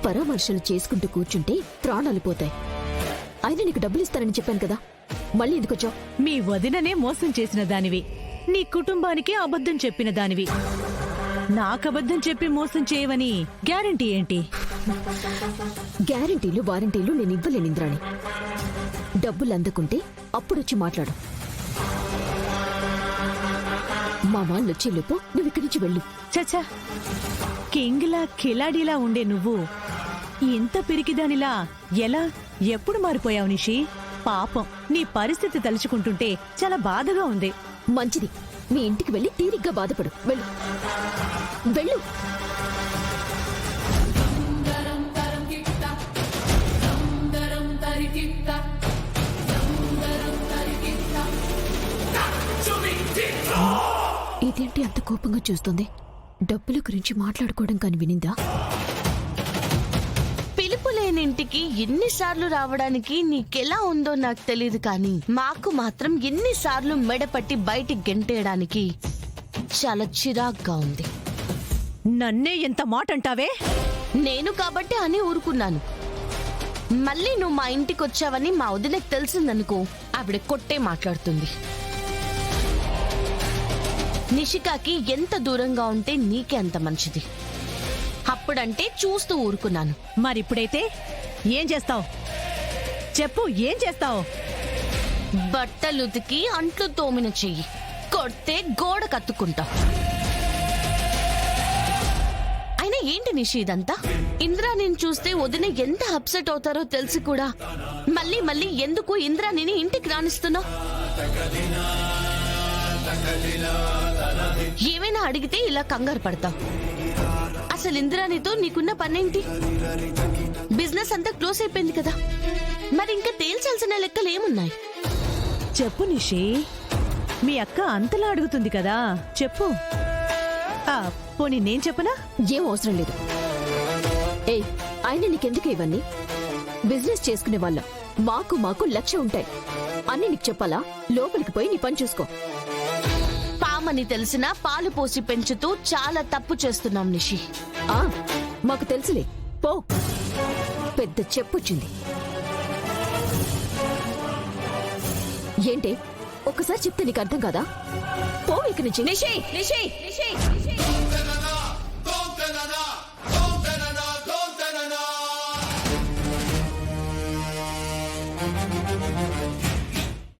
పరామర్శలు చేసుకుంటూ కూర్చుంటే ప్రాణాలు పోతాయి. అయినా నీకు డబ్బులు ఇస్తానని చెప్పాను కదా, మళ్ళీ ఎందుకొచ్చావు? మీ వదిననే మోసం చేసిన దానివి, నీ కుటుంబానికి అబద్ధం చెప్పిన దానివి. నాకబద్ధం చెప్పి మోసం చేయవని గ్యారంటీ ఏంటి? గ్యారంటీలు వారంటీలు నేను ఇవ్వలేను ఇంద్రాణి. డబ్బులు అందుకుంటే అప్పుడొచ్చి మాట్లాడు. మా వాళ్ళొచ్చేలోపు నువ్వు ఇక్కడి నుంచి వెళ్ళు. చచ్చా, కింగ్లా కిలాడీలా ఉండే నువ్వు ఇంత పిరికిదానిలా ఎలా ఎప్పుడు మారిపోయావు నిషి? పాపం, నీ పరిస్థితి తలుచుకుంటుంటే చాలా బాధగా ఉంది. మంచిది, మీ ఇంటికి వెళ్ళి తీరిగ్గా బాధపడు. వెళ్ళు వెళ్ళు. ఇదేంటి అంత కోపంగా చూస్తుంది? డబ్బుల గురించి మాట్లాడుకోవడం కాని వినిందా? పిలుపు లేనింటికి ఎన్నిసార్లు రావడానికి నీకెలా ఉందో నాకు తెలియదు, కానీ మాకు మాత్రం ఎన్నిసార్లు మెడపట్టి బయటికి గెంటేయడానికి చాలా చిరాగ్గా ఉంది. నన్నే ఎంత మాట అంటావే? నేను కాబట్టి అని ఊరుకున్నాను. మళ్ళీ నువ్వు మా ఇంటికి వచ్చావని మా వదినకు తెలిసిందనుకో, ఆవిడ కొట్టే మాట్లాడుతుంది. నిషికాకి ఎంత దూరంగా ఉంటే నీకే అంత మంచిది. అప్పుడంటే చూస్తూ ఊరుకున్నాను. మరిప్పుడైతే ఏం చేస్తావు? చెప్పు, ఏం చేస్తావు? బట్టలుతికి అంట్లు తోమిన చెయ్యి, కొడితే గోడ కత్తుకుంటా. అయినా ఏంటి నిషి ఇదంతా? ఇంద్రాణిని చూస్తే వదిన ఎంత అప్సెట్ అవుతారో తెలిసి కూడా మళ్ళీ మళ్ళీ ఎందుకు ఇంద్రాణిని ఇంటికి రానిస్తున్నావు? ఏమైనా అడిగితే ఇలా కంగారు పడతావు. అసలు ఇంద్రాణితో నీకున్న పనేంటి? బిజినెస్ అంతా క్లోజ్ అయిపోయింది కదా, మరి ఇంకా తేల్చాల్సిన లెక్కలు ఏమున్నాయి? చెప్పు నిషి, మీ అక్క అంతలా అడుగుతుంది కదా, చెప్పు. పోనీ నేను చెప్పనా? ఏం అవసరం లేదు. ఏయ్, ఆయన నీకెందుకు ఇవన్నీ? బిజినెస్ చేసుకునే వాళ్ళం, మాకు లక్ష్యం ఉంటాయి. అన్నీ నీకు చెప్పాలా? లోపలికి పోయి నీ పని చూసుకో. పామని తెలిసినా పాలు పోసి పెంచుతూ చాలా తప్పు చేస్తున్నాం నిషి. మాకు తెలుసులే, పో. పెద్ద చెప్పొచ్చింది. ఏంటి ఒక్కసారి చెప్తే నీకు అర్థం కాదా? పో ఇక్కడి నుంచి. నిషి నిషి నిషి